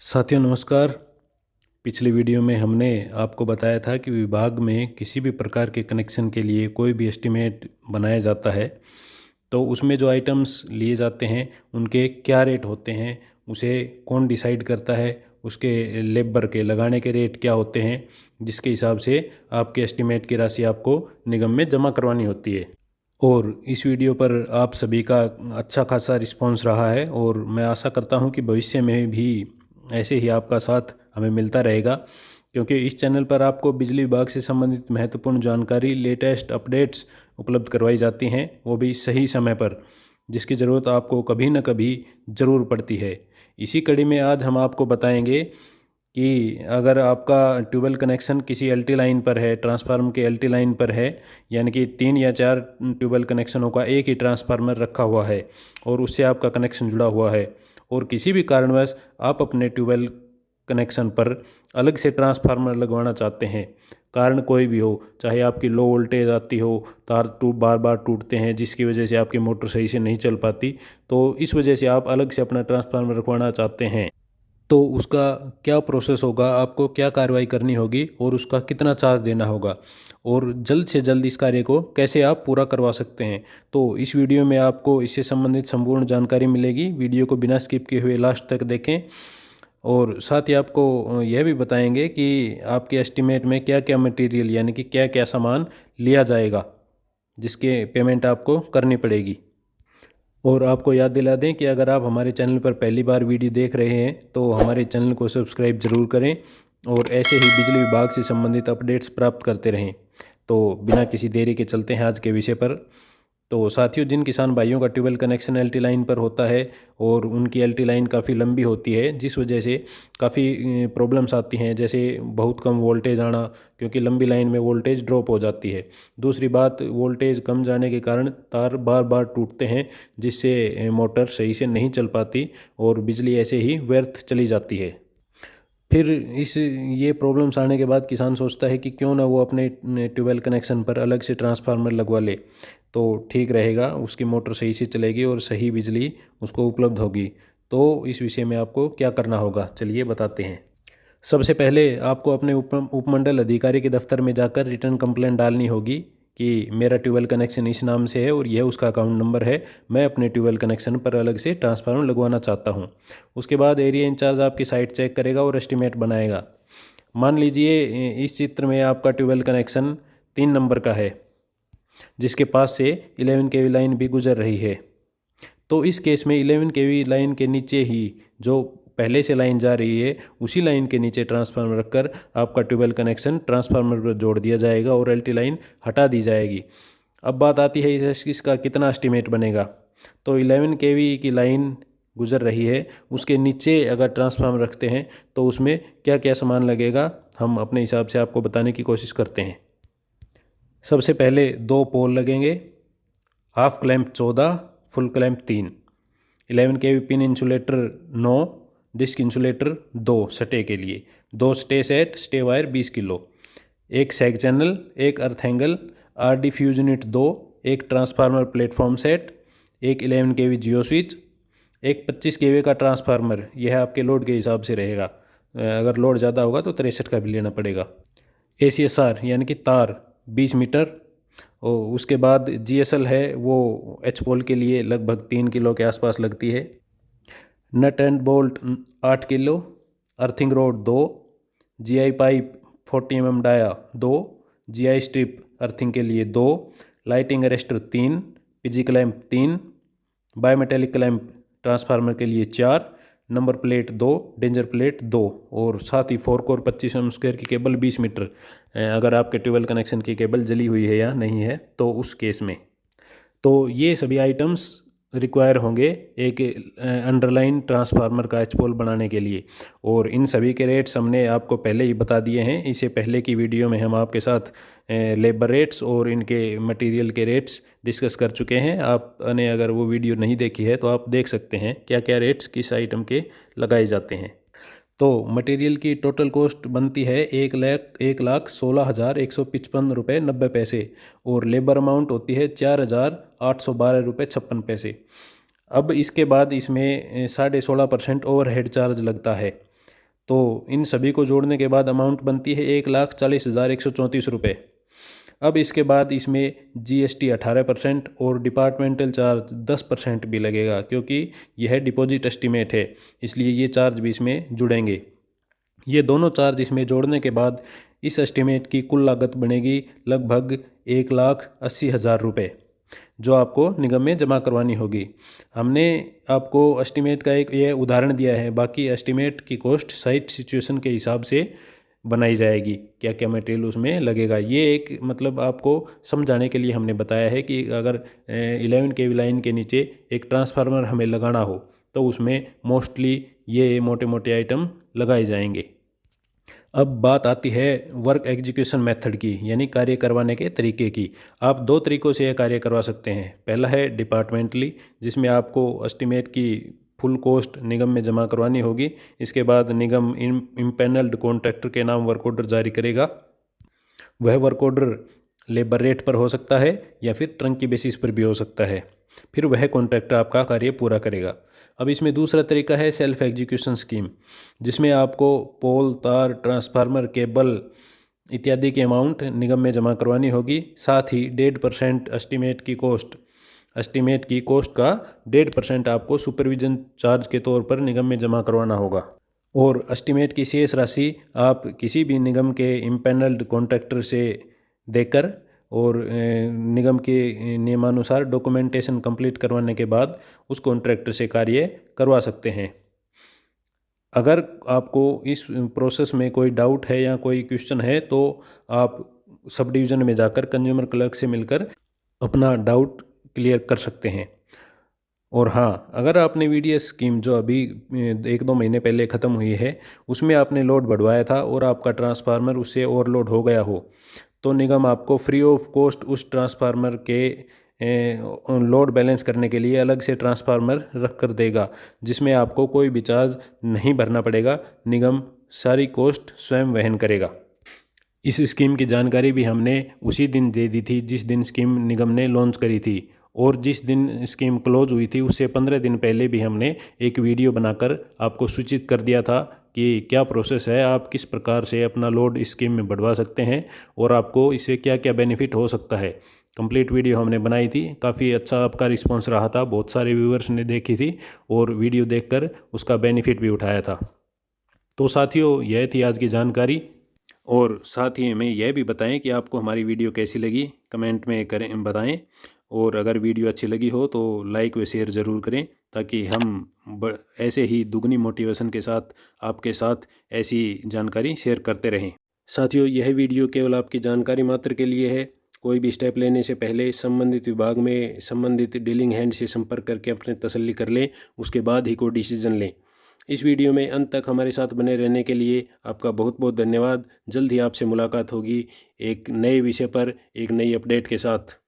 साथियों नमस्कार। पिछली वीडियो में हमने आपको बताया था कि विभाग में किसी भी प्रकार के कनेक्शन के लिए कोई भी एस्टीमेट बनाया जाता है तो उसमें जो आइटम्स लिए जाते हैं उनके क्या रेट होते हैं, उसे कौन डिसाइड करता है, उसके लेबर के लगाने के रेट क्या होते हैं, जिसके हिसाब से आपके एस्टीमेट की राशि आपको निगम में जमा करवानी होती है। और इस वीडियो पर आप सभी का अच्छा खासा रिस्पांस रहा है और मैं आशा करता हूं कि भविष्य में भी ऐसे ही आपका साथ हमें मिलता रहेगा, क्योंकि इस चैनल पर आपको बिजली विभाग से संबंधित महत्वपूर्ण जानकारी, लेटेस्ट अपडेट्स उपलब्ध करवाई जाती हैं, वो भी सही समय पर, जिसकी ज़रूरत आपको कभी न कभी ज़रूर पड़ती है। इसी कड़ी में आज हम आपको बताएंगे कि अगर आपका ट्यूबवेल कनेक्शन किसी एलटी लाइन पर है, ट्रांसफार्मर के एलटी लाइन पर है, यानी कि 3 या 4 ट्यूबवेल कनेक्शनों का एक ही ट्रांसफार्मर रखा हुआ है और उससे आपका कनेक्शन जुड़ा हुआ है और किसी भी कारणवश आप अपने ट्यूबवेल कनेक्शन पर अलग से ट्रांसफार्मर लगवाना चाहते हैं, कारण कोई भी हो, चाहे आपकी लो वोल्टेज आती हो, तार बार बार टूटते हैं जिसकी वजह से आपकी मोटर सही से नहीं चल पाती, तो इस वजह से आप अलग से अपना ट्रांसफार्मर रखवाना चाहते हैं, तो उसका क्या प्रोसेस होगा, आपको क्या कार्रवाई करनी होगी और उसका कितना चार्ज देना होगा और जल्द से जल्द इस कार्य को कैसे आप पूरा करवा सकते हैं। तो इस वीडियो में आपको इससे संबंधित संपूर्ण जानकारी मिलेगी। वीडियो को बिना स्किप किए हुए लास्ट तक देखें और साथ ही आपको यह भी बताएंगे कि आपके एस्टीमेट में क्या क्या मटेरियल यानी कि क्या क्या सामान लिया जाएगा जिसके पेमेंट आपको करनी पड़ेगी। और आपको याद दिला दें कि अगर आप हमारे चैनल पर पहली बार वीडियो देख रहे हैं तो हमारे चैनल को सब्सक्राइब ज़रूर करें और ऐसे ही बिजली विभाग से संबंधित अपडेट्स प्राप्त करते रहें। तो बिना किसी देरी के चलते हैं आज के विषय पर। तो साथियों, जिन किसान भाइयों का ट्यूबवेल कनेक्शन एलटी लाइन पर होता है और उनकी एलटी लाइन काफ़ी लंबी होती है, जिस वजह से काफ़ी प्रॉब्लम्स आती हैं, जैसे बहुत कम वोल्टेज आना, क्योंकि लंबी लाइन में वोल्टेज ड्रॉप हो जाती है। दूसरी बात, वोल्टेज कम जाने के कारण तार बार बार टूटते हैं जिससे मोटर सही से नहीं चल पाती और बिजली ऐसे ही व्यर्थ चली जाती है। फिर ये प्रॉब्लम्स आने के बाद किसान सोचता है कि क्यों ना वो अपने ट्यूबवेल कनेक्शन पर अलग से ट्रांसफार्मर लगवा ले, तो ठीक रहेगा, उसकी मोटर सही से चलेगी और सही बिजली उसको उपलब्ध होगी। तो इस विषय में आपको क्या करना होगा, चलिए बताते हैं। सबसे पहले आपको अपने उपमंडल अधिकारी के दफ्तर में जाकर रिटर्न कंप्लेंट डालनी होगी कि मेरा ट्यूबवेल कनेक्शन इस नाम से है और यह उसका अकाउंट नंबर है, मैं अपने ट्यूबवेल कनेक्शन पर अलग से ट्रांसफार्मर लगवाना चाहता हूं। उसके बाद एरिया इंचार्ज आपकी साइट चेक करेगा और एस्टीमेट बनाएगा। मान लीजिए इस चित्र में आपका ट्यूबवेल कनेक्शन 3 नंबर का है जिसके पास से 11 केवी लाइन भी गुजर रही है। तो इस केस में 11 केवी लाइन के नीचे ही जो पहले से लाइन जा रही है उसी लाइन के नीचे ट्रांसफार्मर रखकर आपका ट्यूबवेल कनेक्शन ट्रांसफार्मर पर जोड़ दिया जाएगा और एलटी लाइन हटा दी जाएगी। अब बात आती है इसका कितना एस्टीमेट बनेगा। तो 11 केवी की लाइन गुजर रही है, उसके नीचे अगर ट्रांसफार्मर रखते हैं तो उसमें क्या क्या सामान लगेगा, हम अपने हिसाब से आपको बताने की कोशिश करते हैं। सबसे पहले 2 पोल लगेंगे, हाफ क्लैंप 14, फुल क्लैंप 3, 11 केवी पिन इंसुलेटर 9, डिस्क इंसुलेटर 2 सटे के लिए, 2 stay set, stay wire 20 kilo, एक सैग चैनल, एक अर्थ एंगल, आरडी फ्यूज यूनिट 2, एक ट्रांसफार्मर प्लेटफॉर्म सेट, एक 11 केवी जियो स्विच, एक 25 केवी का ट्रांसफार्मर, यह आपके लोड के हिसाब से रहेगा, अगर लोड ज़्यादा होगा तो 63 का भी लेना पड़ेगा। ACSR यानी कि तार 20 मीटर, और उसके बाद GSL है वो एच पोल के लिए लगभग 3 किलो के आसपास लगती है। Nut and bolt 8 kilo, earthing rod 2, GI pipe 40 mm dia 2, GI strip earthing के लिए 2, lighting arrester 3, PG clamp 3, bimetallic clamp transformer के लिए 4, नंबर प्लेट 2, डेंजर प्लेट 2, और साथ ही 4 कोर 25 mm स्क्वायर की केबल 20 मीटर, अगर आपके ट्यूबवेल कनेक्शन की केबल जली हुई है या नहीं है तो उस केस में। तो ये सभी आइटम्स रिक्वायर होंगे एक अंडरलाइन ट्रांसफार्मर का एच पोल बनाने के लिए, और इन सभी के रेट्स हमने आपको पहले ही बता दिए हैं। इससे पहले की वीडियो में हम आपके साथ लेबर रेट्स और इनके मटेरियल के रेट्स डिस्कस कर चुके हैं। आपने अगर वो वीडियो नहीं देखी है तो आप देख सकते हैं क्या क्या रेट्स किस आइटम के लगाए जाते हैं। तो मटेरियल की टोटल कॉस्ट बनती है 1,16,155 रुपये 90 पैसे और लेबर अमाउंट होती है 4,812 रुपये 56 पैसे। अब इसके बाद इसमें 16.5% ओवरहेड चार्ज लगता है। तो इन सभी को जोड़ने के बाद अमाउंट बनती है 1,40,134 रुपये। अब इसके बाद इसमें जीएसटी 18% और डिपार्टमेंटल चार्ज 10% भी लगेगा, क्योंकि यह डिपॉजिट एस्टीमेट है, इसलिए ये चार्ज भी इसमें जुड़ेंगे। ये दोनों चार्ज इसमें जोड़ने के बाद इस एस्टीमेट की कुल लागत बनेगी लगभग 1,80,000 रुपये, जो आपको निगम में जमा करवानी होगी। हमने आपको एस्टीमेट का एक ये उदाहरण दिया है, बाकी एस्टीमेट की कॉस्ट साइट सिचुएशन के हिसाब से बनाई जाएगी, क्या क्या मटेरियल उसमें लगेगा। ये एक मतलब आपको समझाने के लिए हमने बताया है कि अगर 11 kV लाइन के नीचे एक ट्रांसफार्मर हमें लगाना हो तो उसमें मोस्टली ये मोटे मोटे आइटम लगाए जाएंगे। अब बात आती है वर्क एग्जीक्यूशन मेथड की, यानी कार्य करवाने के तरीके की। आप दो तरीक़ों से यह कार्य करवा सकते हैं। पहला है डिपार्टमेंटली, जिसमें आपको एस्टीमेट की फुल कॉस्ट निगम में जमा करवानी होगी। इसके बाद निगम इम्पैनल्ड कॉन्ट्रैक्टर के नाम वर्क ऑर्डर जारी करेगा। वह वर्क ऑर्डर लेबर रेट पर हो सकता है या फिर ट्रंक की बेसिस पर भी हो सकता है। फिर वह कॉन्ट्रैक्टर आपका कार्य पूरा करेगा। अब इसमें दूसरा तरीका है सेल्फ एग्जीक्यूशन स्कीम, जिसमें आपको पोल, तार, ट्रांसफार्मर, केबल इत्यादि की अमाउंट निगम में जमा करवानी होगी। साथ ही 1.5% एस्टीमेट की कॉस्ट का 1.5% आपको सुपरविजन चार्ज के तौर पर निगम में जमा करवाना होगा। और एस्टीमेट की शेष राशि आप किसी भी निगम के इम्पैनल्ड कॉन्ट्रैक्टर से देकर और निगम के नियमानुसार डॉक्यूमेंटेशन कंप्लीट करवाने के बाद उस कॉन्ट्रैक्टर से कार्य करवा सकते हैं। अगर आपको इस प्रोसेस में कोई डाउट है या कोई क्वेश्चन है तो आप सब डिवीज़न में जाकर कंज्यूमर क्लर्क से मिलकर अपना डाउट क्लियर कर सकते हैं। और हाँ, अगर आपने वीडीएस स्कीम जो अभी 1-2 महीने पहले ख़त्म हुई है उसमें आपने लोड बढ़वाया था और आपका ट्रांसफार्मर उससे ओवरलोड हो गया हो, तो निगम आपको फ्री ऑफ कॉस्ट उस ट्रांसफार्मर के लोड बैलेंस करने के लिए अलग से ट्रांसफार्मर रख कर देगा, जिसमें आपको कोई भी चार्ज नहीं भरना पड़ेगा। निगम सारी कॉस्ट स्वयं वहन करेगा। इस स्कीम की जानकारी भी हमने उसी दिन दे दी थी जिस दिन स्कीम निगम ने लॉन्च करी थी, और जिस दिन स्कीम क्लोज हुई थी उससे 15 दिन पहले भी हमने एक वीडियो बनाकर आपको सूचित कर दिया था कि क्या प्रोसेस है, आप किस प्रकार से अपना लोड इस स्कीम में बढ़वा सकते हैं और आपको इससे क्या क्या बेनिफिट हो सकता है। कंप्लीट वीडियो हमने बनाई थी, काफ़ी अच्छा आपका रिस्पांस रहा था, बहुत सारे व्यूअर्स ने देखी थी और वीडियो देखकर उसका बेनिफिट भी उठाया था। तो साथियों, यह थी आज की जानकारी। और साथ ही हमें यह भी बताएं कि आपको हमारी वीडियो कैसी लगी, कमेंट में करें बताएं। और अगर वीडियो अच्छी लगी हो तो लाइक व शेयर ज़रूर करें, ताकि हम ऐसे ही दुगनी मोटिवेशन के साथ आपके साथ ऐसी जानकारी शेयर करते रहें। साथियों, यह वीडियो केवल आपकी जानकारी मात्र के लिए है। कोई भी स्टेप लेने से पहले संबंधित विभाग में संबंधित डीलिंग हैंड से संपर्क करके अपने तसल्ली कर लें, उसके बाद ही कोई डिसीजन लें। इस वीडियो में अंत तक हमारे साथ बने रहने के लिए आपका बहुत बहुत धन्यवाद। जल्द ही आपसे मुलाकात होगी एक नए विषय पर, एक नई अपडेट के साथ।